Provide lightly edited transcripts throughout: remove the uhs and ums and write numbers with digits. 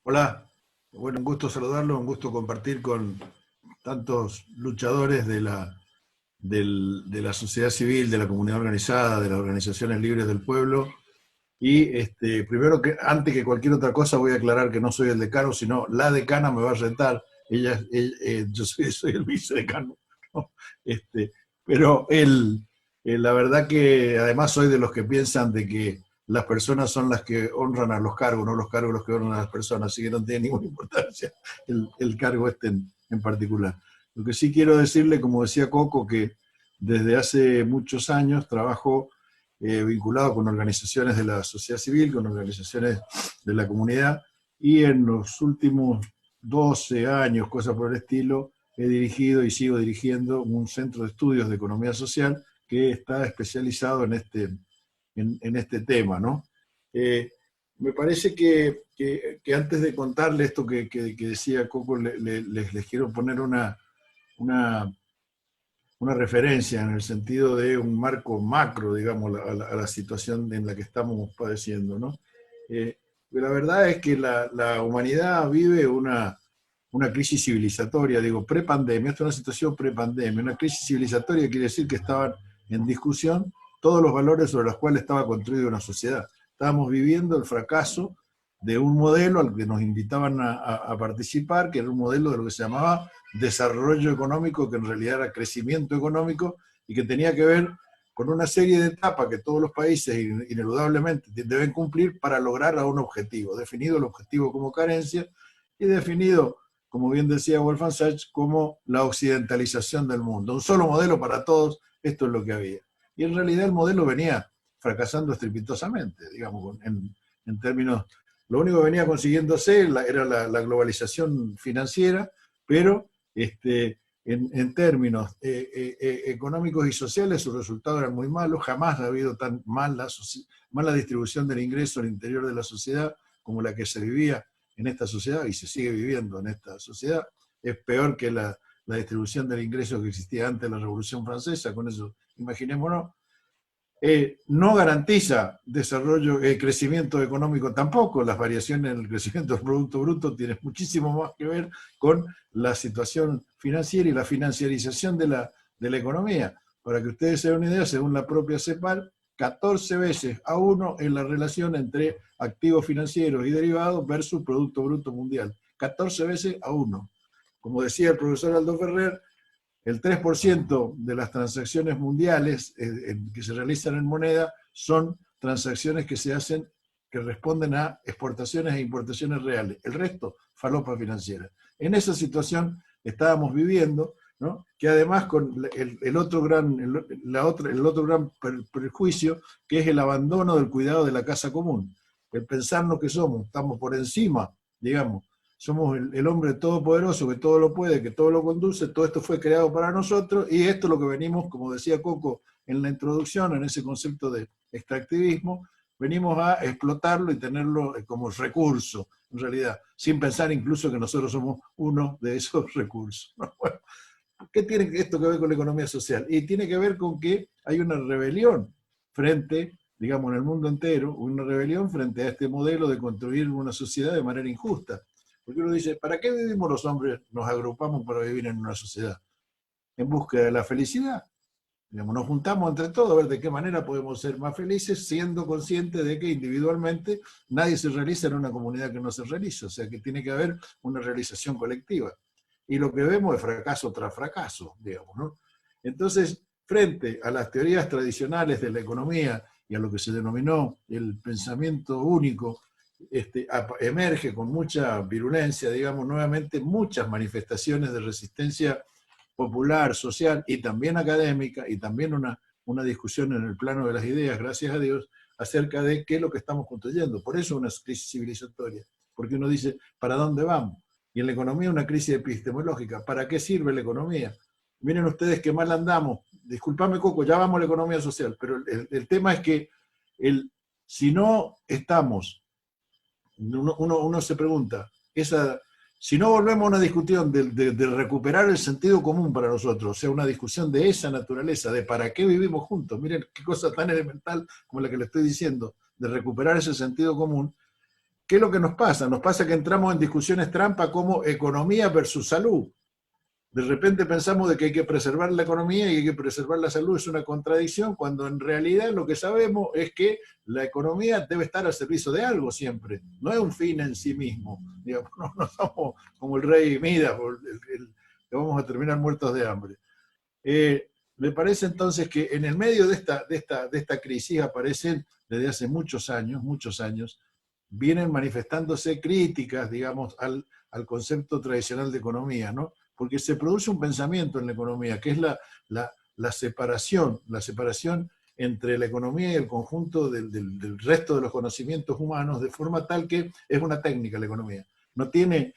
Hola, bueno, un gusto saludarlo, un gusto compartir con tantos luchadores de la sociedad civil, de la comunidad organizada, de las organizaciones libres del pueblo. Y primero, que antes que cualquier otra cosa, voy a aclarar que no soy el decano, sino la decana me va a retar. Yo soy el vicedecano, ¿no? Este, pero la verdad que además soy de los que piensan de que las personas son las que honran a los cargos, no los cargos los que honran a las personas, así que no tiene ninguna importancia el cargo en particular. Lo que sí quiero decirle, como decía Coco, que desde hace muchos años trabajo vinculado con organizaciones de la sociedad civil, con organizaciones de la comunidad, y en los últimos 12 años, cosas por el estilo, he dirigido y sigo dirigiendo un centro de estudios de economía social que está especializado en este tema, ¿no? Eh, Me parece que antes de contarle esto que decía Coco, les quiero poner una, una referencia en el sentido de un marco macro, digamos, a la situación en la que estamos padeciendo, ¿no? La verdad es que la humanidad vive una crisis civilizatoria, digo, prepandemia, esto es una situación prepandemia, una crisis civilizatoria quiere decir que estaban en discusión todos los valores sobre los cuales estaba construida una sociedad. Estábamos viviendo el fracaso de un modelo al que nos invitaban a participar, que era un modelo de lo que se llamaba desarrollo económico, que en realidad era crecimiento económico, y que tenía que ver con una serie de etapas que todos los países ineludablemente deben cumplir para lograr a un objetivo, definido el objetivo como carencia y definido, como bien decía Wolfgang Sachs, como la occidentalización del mundo. Un solo modelo para todos, esto es lo que había. Y en realidad el modelo venía fracasando estrepitosamente, digamos, en términos, lo único que venía consiguiéndose era la globalización financiera, pero en términos económicos y sociales sus resultados eran muy malos, jamás ha habido tan mala distribución del ingreso al interior de la sociedad como la que se vivía en esta sociedad y se sigue viviendo en esta sociedad. Es peor que la distribución del ingreso que existía antes de la Revolución Francesa, con eso imaginémonos. No garantiza desarrollo, crecimiento económico tampoco. Las variaciones en el crecimiento del Producto Bruto tienen muchísimo más que ver con la situación financiera y la financiarización de la economía. Para que ustedes se den una idea, según la propia CEPAL, 14 veces a 1 en la relación entre activos financieros y derivados versus Producto Bruto Mundial. 14 veces a 1. Como decía el profesor Aldo Ferrer, el 3% de las transacciones mundiales que se realizan en moneda son transacciones que se hacen, que responden a exportaciones e importaciones reales. El resto, falopa financiera. En esa situación estábamos viviendo, ¿no? Que además con el otro gran prejuicio, que es el abandono del cuidado de la casa común. El pensarnos que estamos por encima, digamos, somos el hombre todopoderoso que todo lo puede, que todo lo conduce, todo esto fue creado para nosotros y esto es lo que venimos, como decía Coco en la introducción, en ese concepto de extractivismo, venimos a explotarlo y tenerlo como recurso, en realidad, sin pensar incluso que nosotros somos uno de esos recursos. Bueno, ¿qué tiene esto que ver con la economía social? Y tiene que ver con que hay una rebelión frente, digamos, en el mundo entero, una rebelión frente a este modelo de construir una sociedad de manera injusta. Porque uno dice, ¿para qué vivimos los hombres? Nos agrupamos para vivir en una sociedad. En búsqueda de la felicidad. Digamos, nos juntamos entre todos a ver de qué manera podemos ser más felices, siendo conscientes de que individualmente nadie se realiza en una comunidad que no se realiza. O sea, que tiene que haber una realización colectiva. Y lo que vemos es fracaso tras fracaso, digamos, ¿no? Entonces, frente a las teorías tradicionales de la economía y a lo que se denominó el pensamiento único, emerge con mucha virulencia, digamos, nuevamente muchas manifestaciones de resistencia popular, social y también académica, y también una discusión en el plano de las ideas, gracias a Dios, acerca de qué es lo que estamos construyendo. Por eso una crisis civilizatoria, porque uno dice, ¿para dónde vamos? Y en la economía una crisis epistemológica. ¿Para qué sirve la economía? Miren ustedes qué mal andamos. Disculpame, Coco, ya vamos a la economía social, pero el tema es que si no estamos, uno se pregunta, si no volvemos a una discusión de recuperar el sentido común para nosotros, o sea, una discusión de esa naturaleza, de para qué vivimos juntos, miren qué cosa tan elemental como la que le estoy diciendo, de recuperar ese sentido común, ¿qué es lo que nos pasa? Nos pasa que entramos en discusiones trampa como economía versus salud. De repente pensamos de que hay que preservar la economía y hay que preservar la salud, es una contradicción, cuando en realidad lo que sabemos es que la economía debe estar al servicio de algo siempre, no es un fin en sí mismo. Digamos, no somos como el rey Midas, que vamos a terminar muertos de hambre. Me parece entonces que en el medio de esta crisis aparecen desde hace muchos años, vienen manifestándose críticas, digamos, al concepto tradicional de economía, ¿no? Porque se produce un pensamiento en la economía, que es la separación entre la economía y el conjunto del resto de los conocimientos humanos, de forma tal que es una técnica la economía. No tiene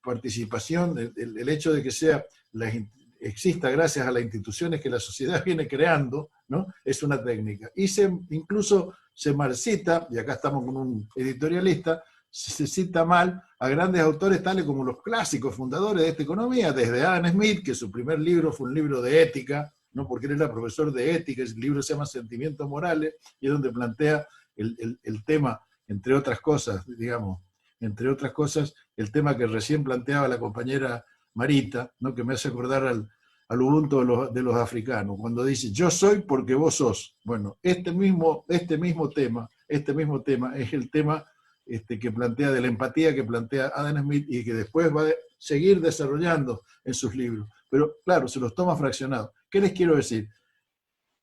participación, el hecho de que exista gracias a las instituciones que la sociedad viene creando, ¿no? Es una técnica. Y incluso se marcita, y acá estamos con un editorialista, se cita mal a grandes autores tales como los clásicos fundadores de esta economía, desde Adam Smith, que su primer libro fue un libro de ética, ¿no? Porque él era profesor de ética, el libro se llama Sentimientos Morales, y es donde plantea el tema, entre otras cosas, el tema que recién planteaba la compañera Marita, ¿no? Que me hace acordar al Ubuntu de los africanos, cuando dice, yo soy porque vos sos. Bueno, este mismo tema es el tema que plantea, de la empatía que plantea Adam Smith y que después va a seguir desarrollando en sus libros. Pero claro, se los toma fraccionados. ¿Qué les quiero decir?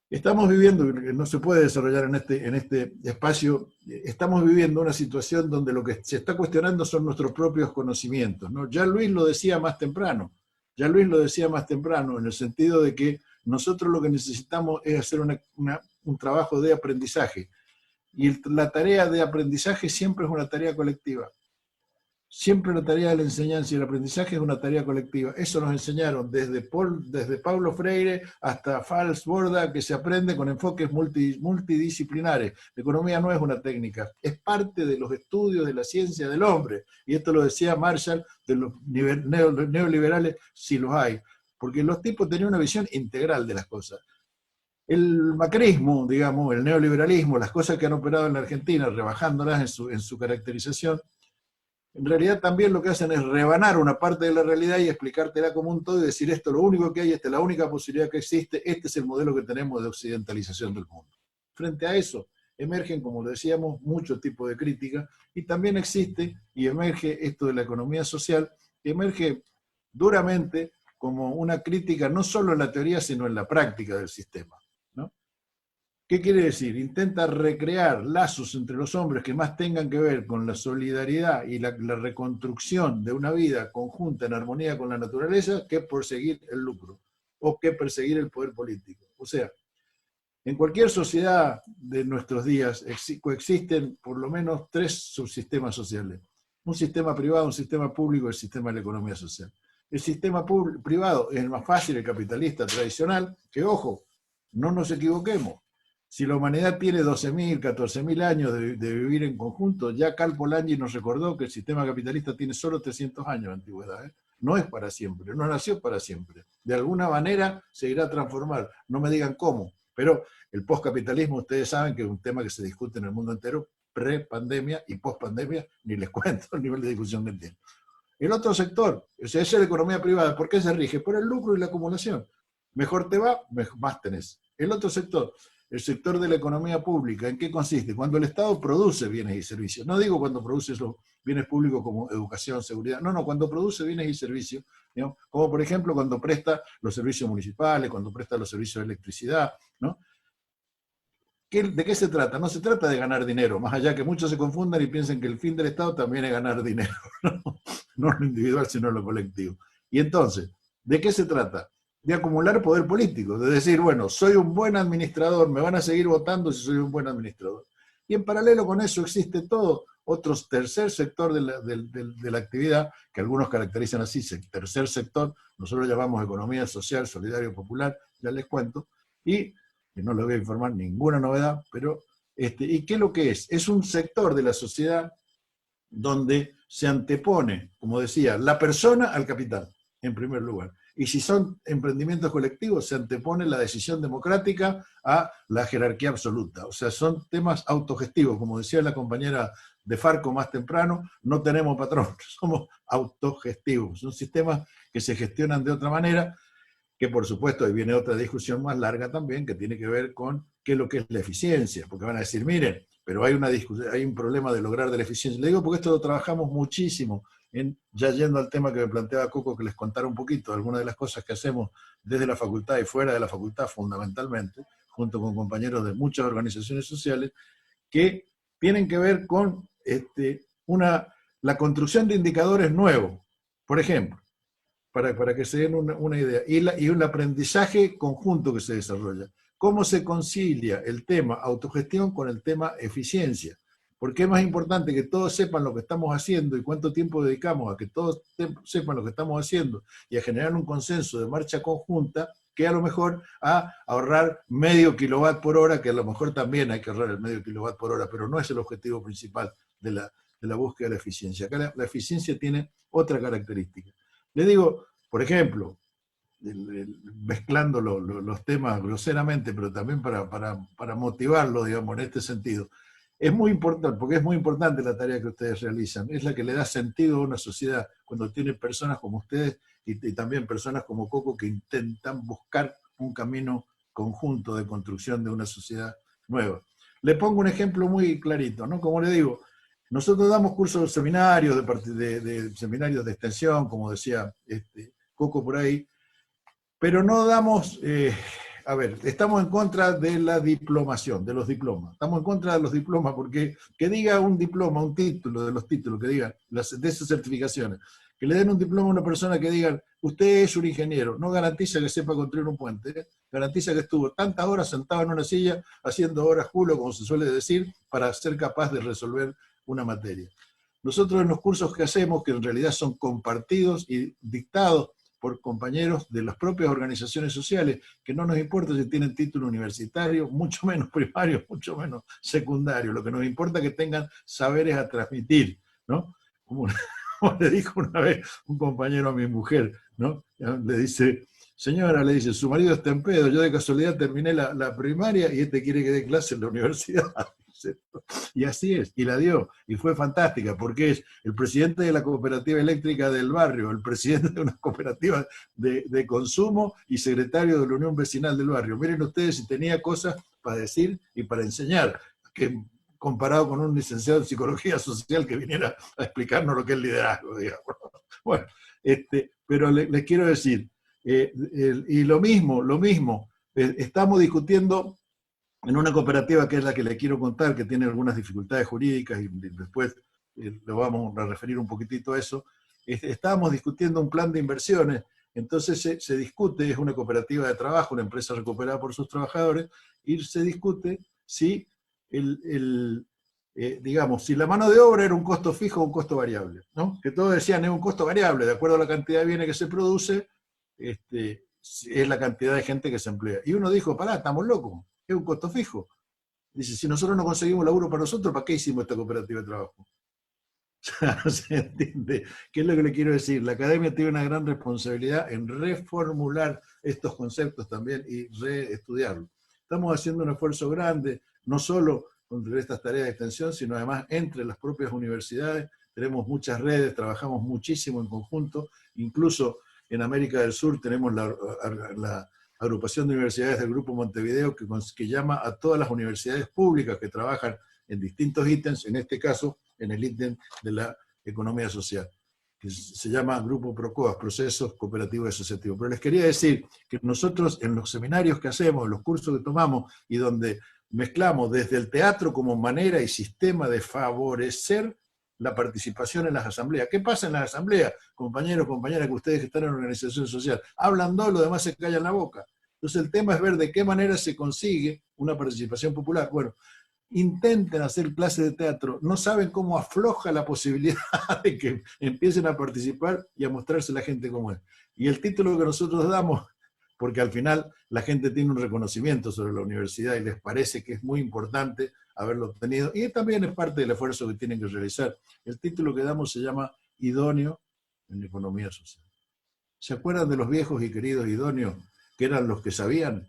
Estamos viviendo, que no se puede desarrollar en este espacio, estamos viviendo una situación donde lo que se está cuestionando son nuestros propios conocimientos, ¿no? Ya Luis lo decía más temprano, en el sentido de que nosotros lo que necesitamos es hacer un trabajo de aprendizaje. Y la tarea de aprendizaje siempre es una tarea colectiva. Siempre la tarea de la enseñanza y el aprendizaje es una tarea colectiva. Eso nos enseñaron desde Paulo Freire hasta Fals Borda, que se aprende con enfoques multidisciplinares. La economía no es una técnica, es parte de los estudios de la ciencia del hombre. Y esto lo decía Marshall, de los neoliberales, si los hay. Porque los tipos tenían una visión integral de las cosas. El macrismo, digamos, el neoliberalismo, las cosas que han operado en la Argentina, rebajándolas en su caracterización, en realidad también lo que hacen es rebanar una parte de la realidad y explicártela como un todo y decir esto es lo único que hay, esta es la única posibilidad que existe, este es el modelo que tenemos de occidentalización del mundo. Frente a eso emergen, como decíamos, muchos tipos de críticas y también existe y emerge esto de la economía social, que emerge duramente como una crítica no solo en la teoría sino en la práctica del sistema. ¿Qué quiere decir? Intenta recrear lazos entre los hombres que más tengan que ver con la solidaridad y la reconstrucción de una vida conjunta en armonía con la naturaleza que perseguir el lucro o que perseguir el poder político. O sea, en cualquier sociedad de nuestros días coexisten por lo menos 3 subsistemas sociales. Un sistema privado, un sistema público y el sistema de la economía social. El sistema privado es el más fácil, el capitalista tradicional, que ojo, no nos equivoquemos. Si la humanidad tiene 12.000, 14.000 años de vivir en conjunto, ya Carl Polanyi nos recordó que el sistema capitalista tiene solo 300 años de antigüedad. No es para siempre, no nació para siempre. De alguna manera se irá a transformar. No me digan cómo, pero el postcapitalismo, ustedes saben que es un tema que se discute en el mundo entero, pre-pandemia y post-pandemia, ni les cuento el nivel de discusión que tiene. El otro sector, esa es la economía privada. ¿Por qué se rige? Por el lucro y la acumulación. Mejor te va, más tenés. El otro sector, el sector de la economía pública, ¿en qué consiste? Cuando el Estado produce bienes y servicios. No digo cuando produce los bienes públicos como educación, seguridad. No, cuando produce bienes y servicios, ¿no? Como por ejemplo cuando presta los servicios municipales, cuando presta los servicios de electricidad, ¿no? ¿De qué se trata? No se trata de ganar dinero, más allá que muchos se confundan y piensen que el fin del Estado también es ganar dinero, no lo individual, sino lo colectivo. Y entonces, ¿de qué se trata? De acumular poder político, de decir, bueno, soy un buen administrador, me van a seguir votando si soy un buen administrador. Y en paralelo con eso existe todo otro tercer sector de la actividad, que algunos caracterizan así, tercer sector, nosotros llamamos economía social, solidario, popular, ya les cuento, y que no les voy a informar ninguna novedad, pero, ¿y qué es lo que es? Es un sector de la sociedad donde se antepone, como decía, la persona al capital, en primer lugar. Y si son emprendimientos colectivos, se antepone la decisión democrática a la jerarquía absoluta. O sea, son temas autogestivos. Como decía la compañera de Farco más temprano, no tenemos patrón, somos autogestivos. Son sistemas que se gestionan de otra manera, que por supuesto, ahí viene otra discusión más larga también, que tiene que ver con qué es lo que es la eficiencia. Porque van a decir, miren, pero hay una discusión, hay un problema de lograr de la eficiencia. Le digo porque esto lo trabajamos muchísimo. Ya yendo al tema que me planteaba Coco, que les contara un poquito, algunas de las cosas que hacemos desde la facultad y fuera de la facultad fundamentalmente, junto con compañeros de muchas organizaciones sociales, que tienen que ver con la construcción de indicadores nuevos, por ejemplo, para que se den una idea, y un aprendizaje conjunto que se desarrolla. ¿Cómo se concilia el tema autogestión con el tema eficiencia? Porque es más importante que todos sepan lo que estamos haciendo y cuánto tiempo dedicamos a que todos sepan lo que estamos haciendo y a generar un consenso de marcha conjunta, que a lo mejor a ahorrar medio kilowatt por hora, que a lo mejor también hay que ahorrar el medio kilowatt por hora, pero no es el objetivo principal de la búsqueda de la eficiencia. Acá la eficiencia tiene otra característica. Le digo, por ejemplo, mezclando los temas groseramente, pero también para motivarlo, digamos, en este sentido. Es muy importante, porque es muy importante la tarea que ustedes realizan, es la que le da sentido a una sociedad, cuando tiene personas como ustedes y también personas como Coco que intentan buscar un camino conjunto de construcción de una sociedad nueva. Le pongo un ejemplo muy clarito, ¿no? Como le digo, nosotros damos cursos de seminarios, de seminarios de extensión, como decía Coco por ahí, pero no damos, estamos en contra de la diplomación, de los diplomas. Estamos en contra de los diplomas porque que diga un diploma, un título, de los títulos, que digan, de esas certificaciones, que le den un diploma a una persona que digan, usted es un ingeniero, no garantiza que sepa construir un puente, garantiza que estuvo tantas horas sentado en una silla, haciendo horas culo, como se suele decir, para ser capaz de resolver una materia. Nosotros en los cursos que hacemos, que en realidad son compartidos y dictados por compañeros de las propias organizaciones sociales, que no nos importa si tienen título universitario, mucho menos primario, mucho menos secundario, lo que nos importa es que tengan saberes a transmitir, ¿no? Como le dijo una vez un compañero a mi mujer, ¿no? Le dice, señora, le dice, su marido está en pedo, yo de casualidad terminé la primaria y quiere que dé clase en la universidad. Y así es, y la dio, y fue fantástica, porque es el presidente de la cooperativa eléctrica del barrio, el presidente de una cooperativa de consumo y secretario de la Unión Vecinal del barrio. Miren ustedes si tenía cosas para decir y para enseñar, que comparado con un licenciado en psicología social que viniera a explicarnos lo que es liderazgo, digamos. Bueno, pero les quiero decir, y lo mismo, estamos discutiendo en una cooperativa que es la que le quiero contar, que tiene algunas dificultades jurídicas y después lo vamos a referir un poquitito a eso, estábamos discutiendo un plan de inversiones, entonces se discute, es una cooperativa de trabajo, una empresa recuperada por sus trabajadores, y se discute si, digamos, si la mano de obra era un costo fijo o un costo variable, ¿no? Que todos decían es un costo variable, de acuerdo a la cantidad de bienes que se produce, es la cantidad de gente que se emplea. Y uno dijo, pará, estamos locos, es un costo fijo. Dice, si nosotros no conseguimos laburo para nosotros, ¿para qué hicimos esta cooperativa de trabajo? ¿Se entiende? ¿Qué es lo que le quiero decir? La academia tiene una gran responsabilidad en reformular estos conceptos también y reestudiarlos. Estamos haciendo un esfuerzo grande, no solo entre estas tareas de extensión, sino además entre las propias universidades. Tenemos muchas redes, trabajamos muchísimo en conjunto, incluso en América del Sur tenemos la agrupación de universidades del Grupo Montevideo que llama a todas las universidades públicas que trabajan en distintos ítems, en este caso en el ítem de la economía social, que se llama Grupo PROCOAS, Procesos Cooperativos y Asociativos. Pero les quería decir que nosotros en los seminarios que hacemos, en los cursos que tomamos y donde mezclamos desde el teatro como manera y sistema de favorecer la participación en las asambleas. ¿Qué pasa en las asambleas, compañeros, compañeras, que ustedes que están en organización social? Hablan dos, los demás se callan la boca. Entonces el tema es ver de qué manera se consigue una participación popular. Bueno, intenten hacer clases de teatro, no saben cómo afloja la posibilidad de que empiecen a participar y a mostrarse la gente como es. Y el título que nosotros damos, porque al final la gente tiene un reconocimiento sobre la universidad y les parece que es muy importante haberlo obtenido, y también es parte del esfuerzo que tienen que realizar. El título que damos se llama Idóneo en Economía Social. ¿Se acuerdan de los viejos y queridos idóneos que eran los que sabían?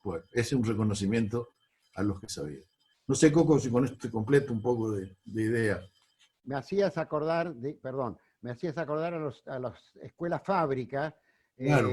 Bueno, ese es un reconocimiento a los que sabían. No sé, Coco, si con esto te completo un poco de idea. Me hacías acordar, perdón, me hacías acordar a las escuelas fábrica, Claro,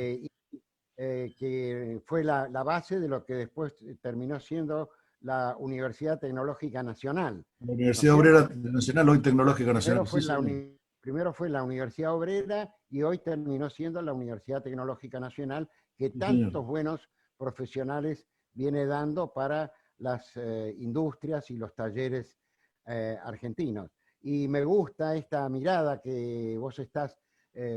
que fue la base de lo que después terminó siendo la Universidad Tecnológica Nacional, la ¿no es Universidad Obrera cierto? Nacional, hoy Tecnológica Primero Nacional, sí, fue señor. primero fue la Universidad Obrera y hoy terminó siendo la Universidad Tecnológica Nacional, que Sí, señor. tantos buenos profesionales viene dando para las industrias y los talleres argentinos. Y me gusta esta mirada que vos estás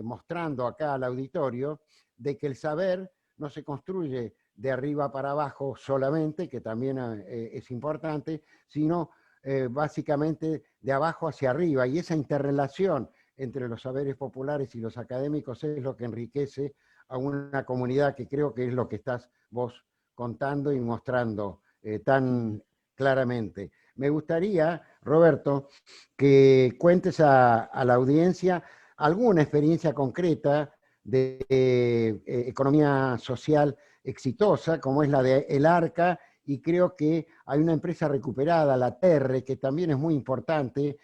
mostrando acá al auditorio, de que el saber no se construye de arriba para abajo solamente, que también es importante, sino básicamente de abajo hacia arriba, y esa interrelación entre los saberes populares y los académicos es lo que enriquece a una comunidad, que creo que es lo que estás vos contando y mostrando tan claramente. Me gustaría, Roberto, que cuentes a la audiencia alguna experiencia concreta de economía social exitosa, como es la de El Arca, y creo que hay una empresa recuperada, la Terre, que también es muy importante,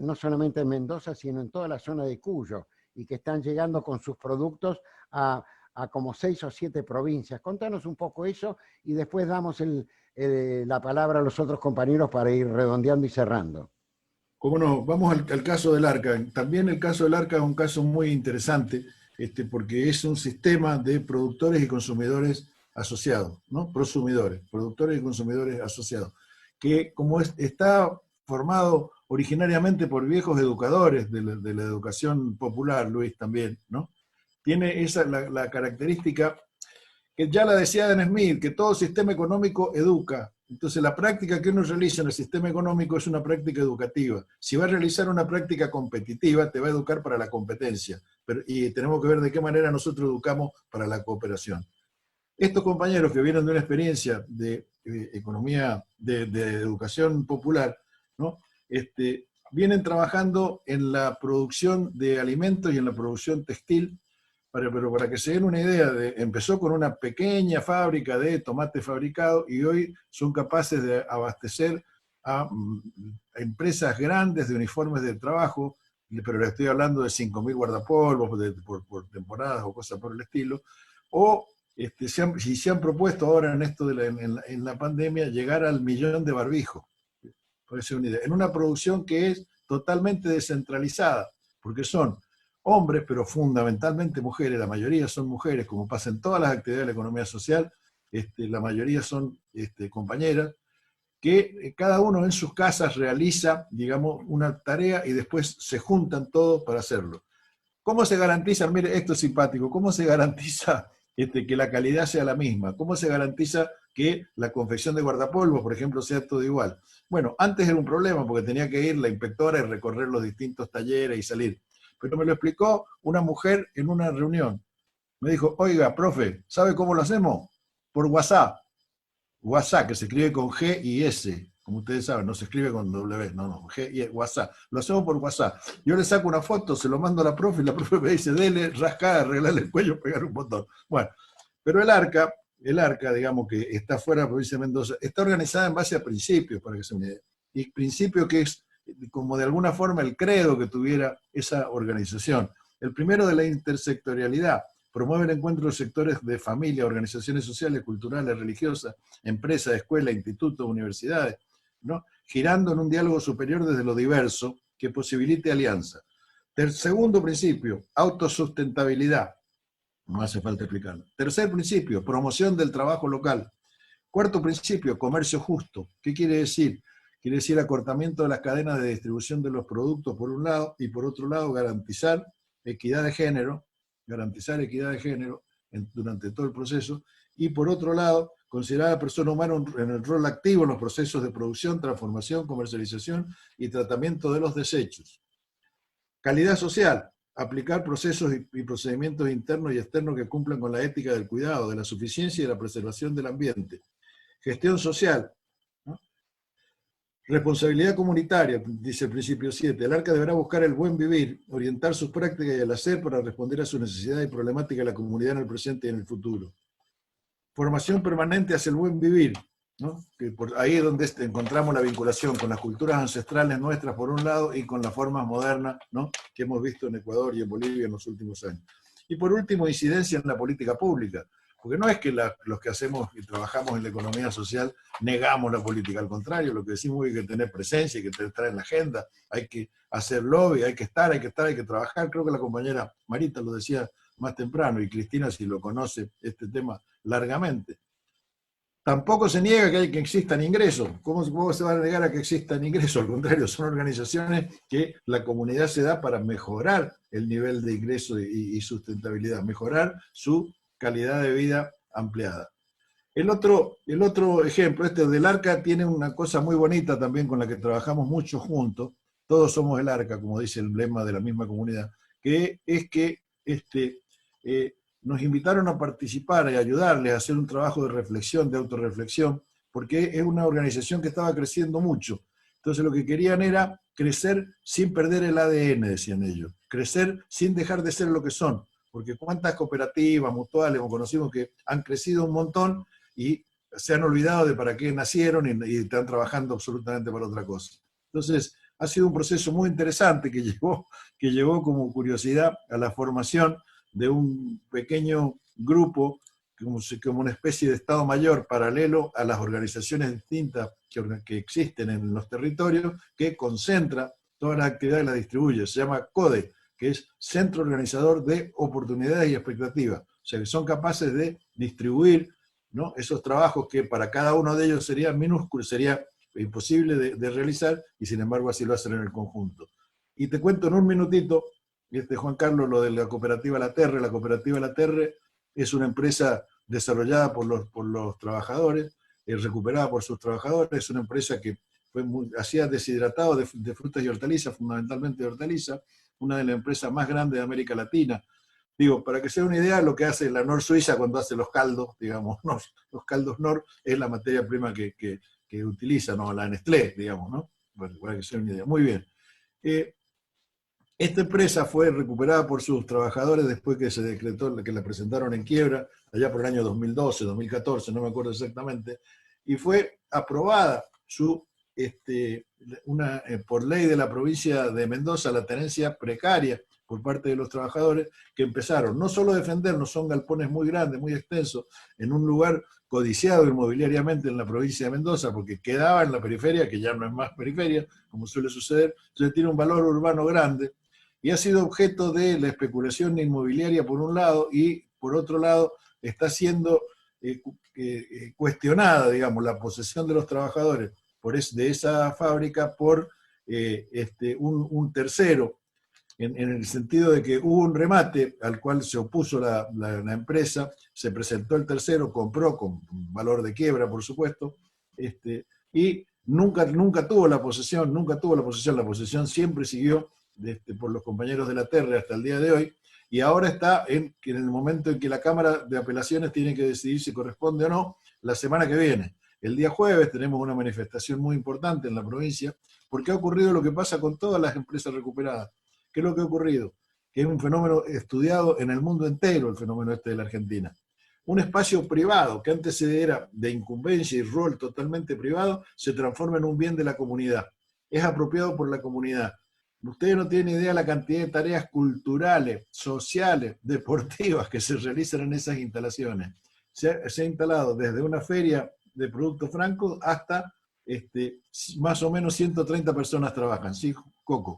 no solamente en Mendoza, sino en toda la zona de Cuyo, y que están llegando con sus productos a como 6 o 7 provincias. Contanos un poco eso y después damos la palabra a los otros compañeros para ir redondeando y cerrando. Cómo no, vamos al caso del Arca. También el caso del Arca es un caso muy interesante, porque es un sistema de productores y consumidores asociados, ¿no? Prosumidores, productores y consumidores asociados, que como está formado originariamente por viejos educadores de la educación popular, Luis también, ¿no? Tiene la característica que ya la decía Adam Smith, que todo sistema económico educa. Entonces la práctica que uno realiza en el sistema económico es una práctica educativa. Si va a realizar una práctica competitiva, te va a educar para la competencia. Y tenemos que ver de qué manera nosotros educamos para la cooperación. Estos compañeros que vienen de una experiencia de economía, de educación popular, ¿no? Vienen trabajando en la producción de alimentos y en la producción textil, pero para que se den una idea, empezó con una pequeña fábrica de tomate fabricado y hoy son capaces de abastecer a empresas grandes de uniformes de trabajo, pero le estoy hablando de 5.000 guardapolvos por temporadas o cosas por el estilo, o se han propuesto ahora en esto en la pandemia llegar al 1.000.000 de barbijos, puede ser una idea, en una producción que es totalmente descentralizada, porque son hombres, pero fundamentalmente mujeres, la mayoría son mujeres, como pasa en todas las actividades de la economía social, la mayoría son compañeras, que cada uno en sus casas realiza, digamos, una tarea y después se juntan todos para hacerlo. ¿Cómo se garantiza? Mire, esto es simpático, ¿cómo se garantiza que la calidad sea la misma? ¿Cómo se garantiza que la confección de guardapolvos, por ejemplo, sea todo igual? Bueno, antes era un problema porque tenía que ir la inspectora y recorrer los distintos talleres y salir. Pero me lo explicó una mujer en una reunión. Me dijo, oiga, profe, ¿sabe cómo lo hacemos? Por WhatsApp. WhatsApp, que se escribe con G y S, como ustedes saben, no se escribe con W, no, G y WhatsApp. Lo hacemos por WhatsApp. Yo le saco una foto, se lo mando a la profe y la profe me dice, dele, rascar, arreglarle el cuello, pegar un botón. Bueno, pero el arca, digamos que está fuera de la provincia de Mendoza, está organizada en base a principios, para que se me dé. Y principio que es como de alguna forma el credo que tuviera esa organización. El primero de la intersectorialidad. Promueve el encuentro de sectores de familia, organizaciones sociales, culturales, religiosas, empresas, escuelas, institutos, universidades, ¿no? Girando en un diálogo superior desde lo diverso que posibilite alianza. Segundo principio, autosustentabilidad. No hace falta explicarlo. Tercer principio, promoción del trabajo local. Cuarto principio, comercio justo. ¿Qué quiere decir? Quiere decir acortamiento de las cadenas de distribución de los productos por un lado y por otro lado garantizar equidad de género, durante todo el proceso, y por otro lado, considerar a la persona humana en el rol activo en los procesos de producción, transformación, comercialización y tratamiento de los desechos. Calidad social, aplicar procesos y procedimientos internos y externos que cumplan con la ética del cuidado, de la suficiencia y de la preservación del ambiente. Gestión social, ¿no? Responsabilidad comunitaria, dice el principio 7. El ARCA deberá buscar el buen vivir, orientar sus prácticas y el hacer para responder a sus necesidades y problemáticas de la comunidad en el presente y en el futuro. Formación permanente hacia el buen vivir, ¿no? Que por ahí es donde encontramos la vinculación con las culturas ancestrales nuestras por un lado y con las formas modernas, ¿no?, que hemos visto en Ecuador y en Bolivia en los últimos años. Y por último, incidencia en la política pública, porque no es que los que hacemos y trabajamos en la economía social negamos la política, al contrario, lo que decimos es que hay que tener presencia, hay que estar en la agenda, hay que hacer lobby, hay que estar, hay que trabajar. Creo que la compañera Marita lo decía más temprano, y Cristina si lo conoce este tema largamente. Tampoco se niega que existan ingresos. ¿Cómo se va a negar a que existan ingresos? Al contrario, son organizaciones que la comunidad se da para mejorar el nivel de ingreso y sustentabilidad, mejorar su calidad de vida ampliada. El otro ejemplo, este del ARCA, tiene una cosa muy bonita también con la que trabajamos mucho juntos. Todos somos el ARCA, como dice el lema de la misma comunidad, que es que nos invitaron a participar y ayudarles a hacer un trabajo de reflexión, de autorreflexión, porque es una organización que estaba creciendo mucho. Entonces lo que querían era crecer sin perder el ADN, decían ellos, crecer sin dejar de ser lo que son, porque cuántas cooperativas, mutuales, hemos conocido que han crecido un montón y se han olvidado de para qué nacieron y están trabajando absolutamente para otra cosa. Entonces, ha sido un proceso muy interesante que llevó como curiosidad a la formación de un pequeño grupo, como una especie de Estado Mayor paralelo a las organizaciones distintas que existen en los territorios, que concentra todas las actividades y las distribuye. Se llama CODE, que es Centro Organizador de Oportunidades y Expectativas. O sea, que son capaces de distribuir, ¿no?, esos trabajos que para cada uno de ellos sería minúsculo, sería imposible de realizar, y sin embargo así lo hacen en el conjunto. Y te cuento en un minutito, Juan Carlos, lo de la cooperativa La Terre. La cooperativa La Terre es una empresa desarrollada por los trabajadores, recuperada por sus trabajadores. Es una empresa que hacía deshidratados de frutas y hortalizas, fundamentalmente de hortalizas, una de las empresas más grandes de América Latina. Digo, para que sea una idea, lo que hace la Nor Suiza cuando hace los caldos, digamos, ¿no?, los caldos Nor, es la materia prima que utiliza, ¿no?, la Nestlé, digamos, ¿no? Bueno, para que sea una idea. Muy bien. Esta empresa fue recuperada por sus trabajadores después que se decretó, que la presentaron en quiebra, allá por el año 2012, 2014, no me acuerdo exactamente, y fue aprobada por ley de la provincia de Mendoza, la tenencia precaria por parte de los trabajadores, que empezaron no solo a defendernos, son galpones muy grandes, muy extensos, en un lugar codiciado inmobiliariamente en la provincia de Mendoza, porque quedaba en la periferia, que ya no es más periferia, como suele suceder, entonces tiene un valor urbano grande, y ha sido objeto de la especulación inmobiliaria por un lado, y por otro lado está siendo cuestionada, digamos, la posesión de los trabajadores de esa fábrica por un tercero, en el sentido de que hubo un remate al cual se opuso la empresa, se presentó el tercero, compró con valor de quiebra, por supuesto, y nunca tuvo la posesión, la posesión siempre siguió por los compañeros de La Terre hasta el día de hoy, y ahora está en el momento en que la Cámara de Apelaciones tiene que decidir si corresponde o no la semana que viene. El día jueves tenemos una manifestación muy importante en la provincia, porque ha ocurrido lo que pasa con todas las empresas recuperadas. ¿Qué es lo que ha ocurrido? Que es un fenómeno estudiado en el mundo entero, el fenómeno este de la Argentina. Un espacio privado, que antes era de incumbencia y rol totalmente privado, se transforma en un bien de la comunidad. Es apropiado por la comunidad. Ustedes no tienen idea de la cantidad de tareas culturales, sociales, deportivas que se realizan en esas instalaciones. Se ha instalado desde una feria de productos francos hasta más o menos 130 personas trabajan. ¿Sí, Coco?